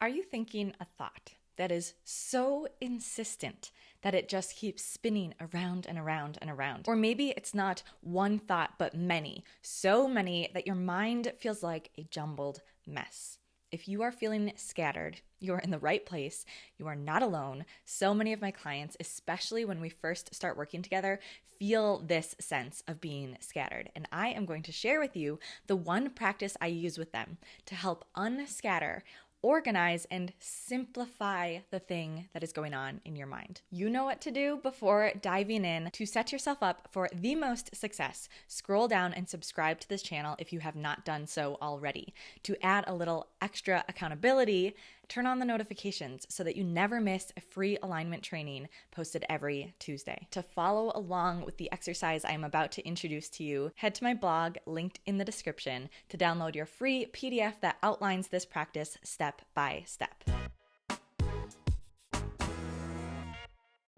Are you thinking a thought that is so insistent that it just keeps spinning around and around and around? Or maybe it's not one thought, but many, so many that your mind feels like a jumbled mess. If you are feeling scattered, you are in the right place. You are not alone. So many of my clients, especially when we first start working together, feel this sense of being scattered. And I am going to share with you the one practice I use with them to help unscatter, organize, and simplify the thing that is going on in your mind. You know what to do before diving in. To set yourself up for the most success, scroll down and subscribe to this channel if you have not done so already. To add a little extra accountability, turn on the notifications so that you never miss a free alignment training posted every Tuesday. To follow along with the exercise I am about to introduce to you, head to my blog linked in the description to download your free PDF that outlines this practice step by step.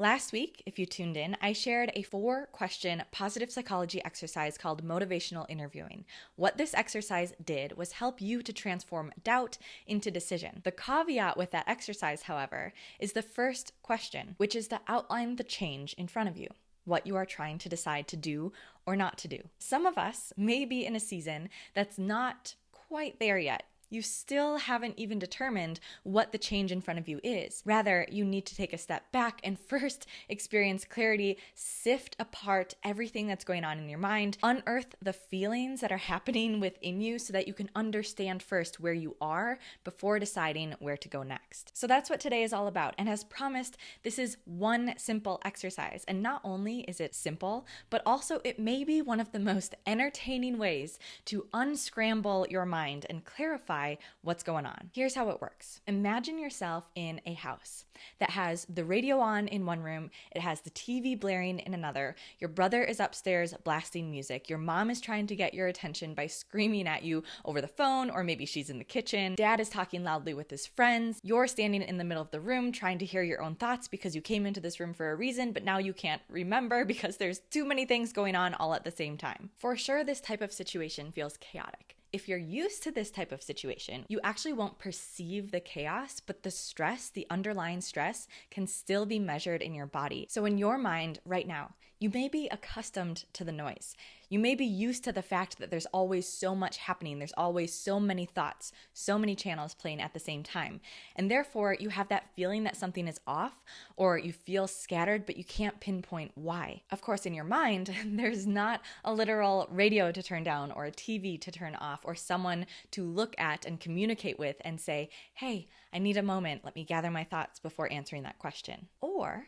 Last week, if you tuned in, I shared a 4-question positive psychology exercise called motivational interviewing. What this exercise did was help you to transform doubt into decision. The caveat with that exercise, however, is the first question, which is to outline the change in front of you, what you are trying to decide to do or not to do. Some of us may be in a season that's not quite there yet. You still haven't even determined what the change in front of you is. Rather, you need to take a step back and first experience clarity, sift apart everything that's going on in your mind, unearth the feelings that are happening within you so that you can understand first where you are before deciding where to go next. So that's what today is all about. And as promised, this is one simple exercise. And not only is it simple, but also it may be one of the most entertaining ways to unscramble your mind and clarify what's going on. Here's how it works. Imagine yourself in a house that has the radio on in one room, it has the TV blaring in another, your brother is upstairs blasting music, your mom is trying to get your attention by screaming at you over the phone, or maybe she's in the kitchen, dad is talking loudly with his friends, you're standing in the middle of the room trying to hear your own thoughts because you came into this room for a reason, but now you can't remember because there's too many things going on all at the same time. For sure, this type of situation feels chaotic. If you're used to this type of situation, you actually won't perceive the chaos, but the stress, the underlying stress, can still be measured in your body. So in your mind right now, you may be accustomed to the noise. You may be used to the fact that there's always so much happening. There's always so many thoughts, so many channels playing at the same time. And therefore, you have that feeling that something is off, or you feel scattered, but you can't pinpoint why. Of course, in your mind, there's not a literal radio to turn down or a TV to turn off, or someone to look at and communicate with and say, hey, I need a moment. Let me gather my thoughts before answering that question. Or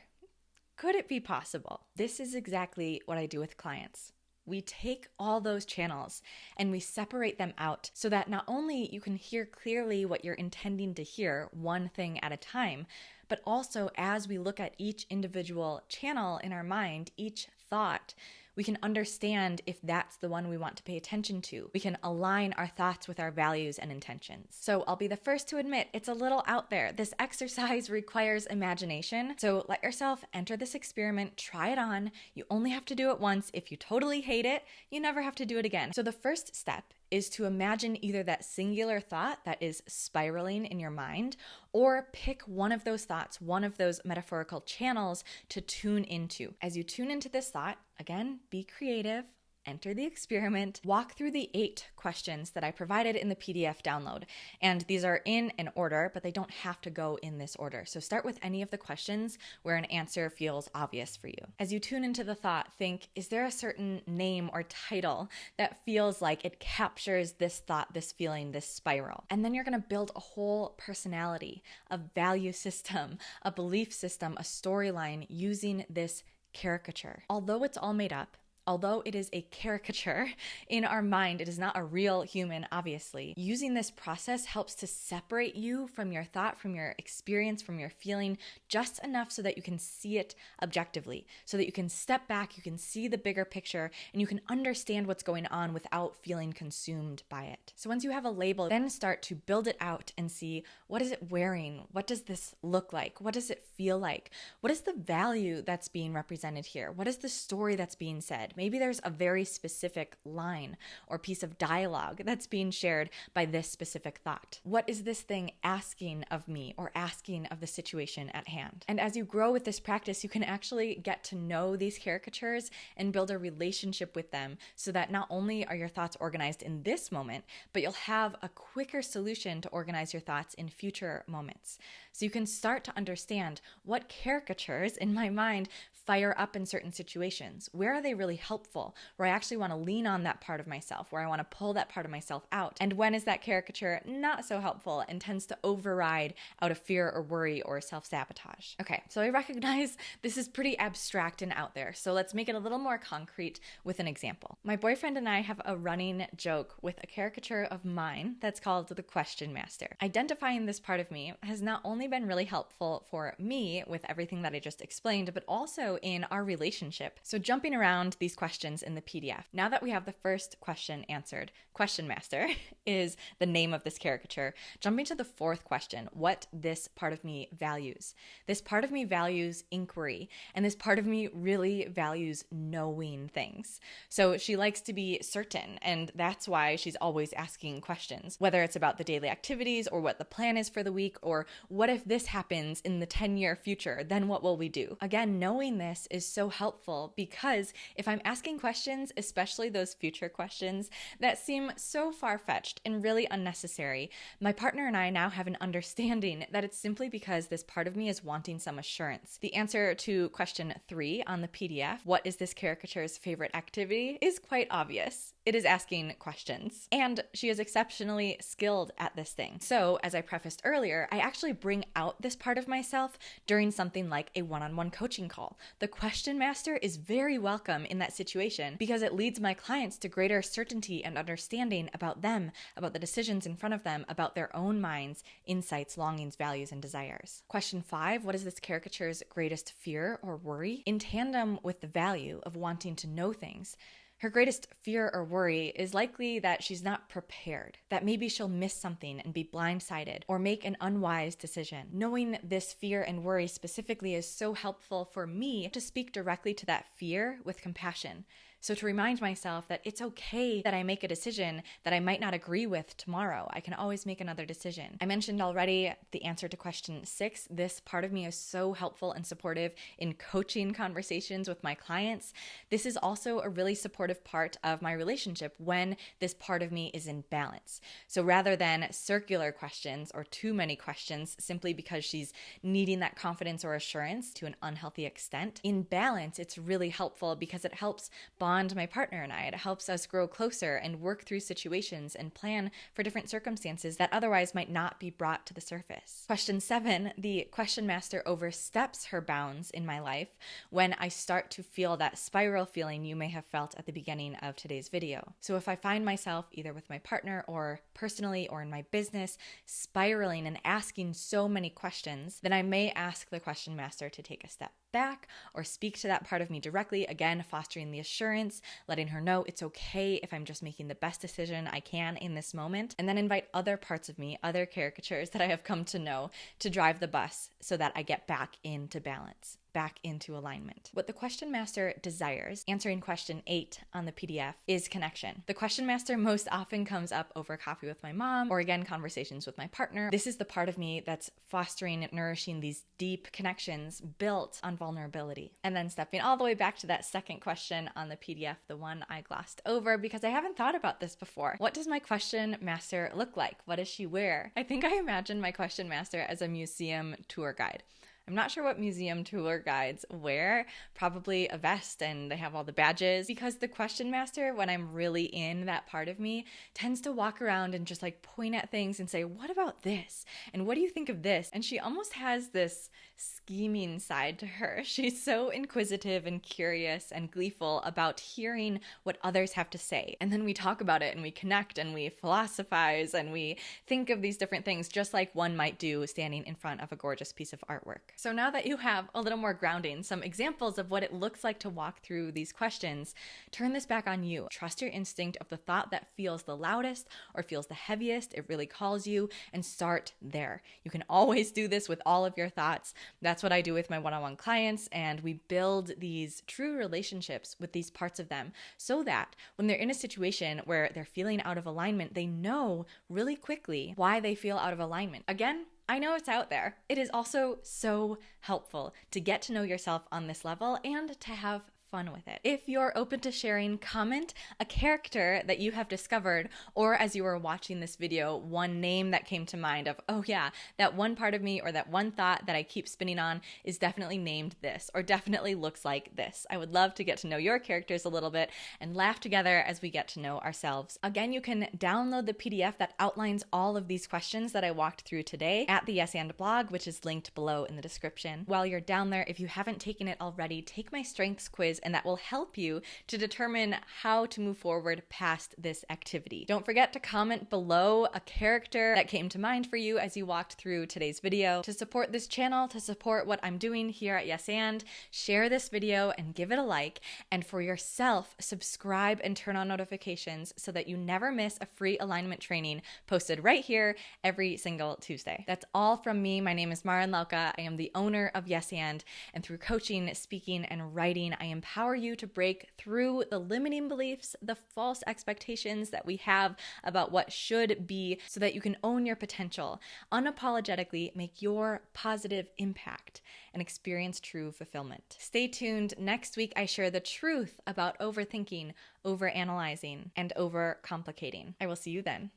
could it be possible? This is exactly what I do with clients. We take all those channels and we separate them out so that not only you can hear clearly what you're intending to hear, one thing at a time, but also as we look at each individual channel in our mind, each thought, we can understand if that's the one we want to pay attention to. We can align our thoughts with our values and intentions. So I'll be the first to admit it's a little out there. This exercise requires imagination. So let yourself enter this experiment, try it on. You only have to do it once. If you totally hate it, you never have to do it again. So the first step is to imagine either that singular thought that is spiraling in your mind, or pick one of those thoughts, one of those metaphorical channels to tune into. As you tune into this thought, again, be creative, enter the experiment, walk through the 8 questions that I provided in the PDF download. And these are in an order, but they don't have to go in this order. So start with any of the questions where an answer feels obvious for you. As you tune into the thought, think, is there a certain name or title that feels like it captures this thought, this feeling, this spiral? And then you're going to build a whole personality, a value system, a belief system, a storyline using this caricature. Although it's all made up, although it is a caricature in our mind, it is not a real human, obviously. Using this process helps to separate you from your thought, from your experience, from your feeling, just enough so that you can see it objectively, so that you can step back, you can see the bigger picture, and you can understand what's going on without feeling consumed by it. So once you have a label, then start to build it out and see, what is it wearing? What does this look like? What does it feel like? What is the value that's being represented here? What is the story that's being said? said. Maybe there's a very specific line or piece of dialogue that's being shared by this specific thought. What is this thing asking of me or asking of the situation at hand? And as you grow with this practice, you can actually get to know these caricatures and build a relationship with them so that not only are your thoughts organized in this moment, but you'll have a quicker solution to organize your thoughts in future moments. So you can start to understand what caricatures in my mind fire up in certain situations. Where are they really helpful? Where I actually want to lean on that part of myself, where I want to pull that part of myself out. And when is that caricature not so helpful and tends to override out of fear or worry or self-sabotage? Okay, so I recognize this is pretty abstract and out there. So let's make it a little more concrete with an example. My boyfriend and I have a running joke with a caricature of mine that's called the Question Master. Identifying this part of me has not only been really helpful for me with everything that I just explained, but also in our relationship. So jumping around these questions in the PDF. Now that we have the first question answered, Question Master is the name of this caricature. Jumping to the fourth question, what this part of me values. This part of me values inquiry, and this part of me really values knowing things. So she likes to be certain, and that's why she's always asking questions, whether it's about the daily activities or what the plan is for the week, or what if this happens in the 10-year future, then what will we do? Again, knowing this is so helpful because if I'm asking questions, especially those future questions that seem so far-fetched and really unnecessary, my partner and I now have an understanding that it's simply because this part of me is wanting some assurance. The answer to question 3 on the PDF, what is this caricature's favorite activity, is quite obvious. It is asking questions. And she is exceptionally skilled at this thing. So, as I prefaced earlier, I actually bring out this part of myself during something like a one-on-one coaching call. The Question Master is very welcome in that situation because it leads my clients to greater certainty and understanding about them, about the decisions in front of them, about their own minds, insights, longings, values, and desires. Question 5, what is this caricature's greatest fear or worry? In tandem with the value of wanting to know things, her greatest fear or worry is likely that she's not prepared, that maybe she'll miss something and be blindsided or make an unwise decision. Knowing this fear and worry specifically is so helpful for me to speak directly to that fear with compassion. So to remind myself that it's okay that I make a decision that I might not agree with tomorrow. I can always make another decision. I mentioned already the answer to question 6. This part of me is so helpful and supportive in coaching conversations with my clients. This is also a really supportive part of my relationship when this part of me is in balance. So rather than circular questions or too many questions simply because she's needing that confidence or assurance to an unhealthy extent, in balance, it's really helpful because it helps bond my partner and I. It helps us grow closer and work through situations and plan for different circumstances that otherwise might not be brought to the surface. Question 7, the Question Master oversteps her bounds in my life when I start to feel that spiral feeling you may have felt at the beginning of today's video. So if I find myself either with my partner or personally or in my business spiraling and asking so many questions, then I may ask the Question Master to take a step back or speak to that part of me directly, again, fostering the assurance, letting her know it's okay if I'm just making the best decision I can in this moment, and then invite other parts of me, other caricatures that I have come to know, to drive the bus so that I get back into balance, back into alignment. What the Question Master desires, answering question 8 on the PDF, is connection. The Question Master most often comes up over coffee with my mom, or again, conversations with my partner. This is the part of me that's fostering and nourishing these deep connections built on vulnerability. And then stepping all the way back to that second question on the PDF, the one I glossed over because I haven't thought about this before. What does my Question Master look like? What does she wear? I think I imagine my Question Master as a museum tour guide. I'm not sure what museum tour guides wear, probably a vest and they have all the badges, because the Question Master, when I'm really in that part of me, tends to walk around and just like point at things and say, what about this? And what do you think of this? And she almost has this scheming side to her. She's so inquisitive and curious and gleeful about hearing what others have to say. And then we talk about it and we connect and we philosophize and we think of these different things just like one might do standing in front of a gorgeous piece of artwork. So now that you have a little more grounding, some examples of what it looks like to walk through these questions, turn this back on you. Trust your instinct of the thought that feels the loudest or feels the heaviest. It really calls you, and start there. You can always do this with all of your thoughts. That's what I do with my one-on-one clients, and we build these true relationships with these parts of them so that when they're in a situation where they're feeling out of alignment, they know really quickly why they feel out of alignment. Again, I know it's out there. It is also so helpful to get to know yourself on this level and to have fun with it. If you're open to sharing, comment a character that you have discovered, or as you were watching this video, one name that came to mind of, oh yeah, that one part of me or that one thought that I keep spinning on is definitely named this or definitely looks like this. I would love to get to know your characters a little bit and laugh together as we get to know ourselves. Again, you can download the PDF that outlines all of these questions that I walked through today at the Yes And blog, which is linked below in the description. While you're down there, if you haven't taken it already, take my strengths quiz, and that will help you to determine how to move forward past this activity. Don't forget to comment below a character that came to mind for you as you walked through today's video. To support this channel, to support what I'm doing here at Yes And, share this video and give it a like. And for yourself, subscribe and turn on notifications so that you never miss a free alignment training posted right here every single Tuesday. That's all from me. My name is Marin. I am the owner of Yes And through coaching, speaking, and writing, I empower you to break through the limiting beliefs, the false expectations that we have about what should be, so that you can own your potential, unapologetically make your positive impact, and experience true fulfillment. Stay tuned. Next week, I share the truth about overthinking, overanalyzing, and overcomplicating. I will see you then.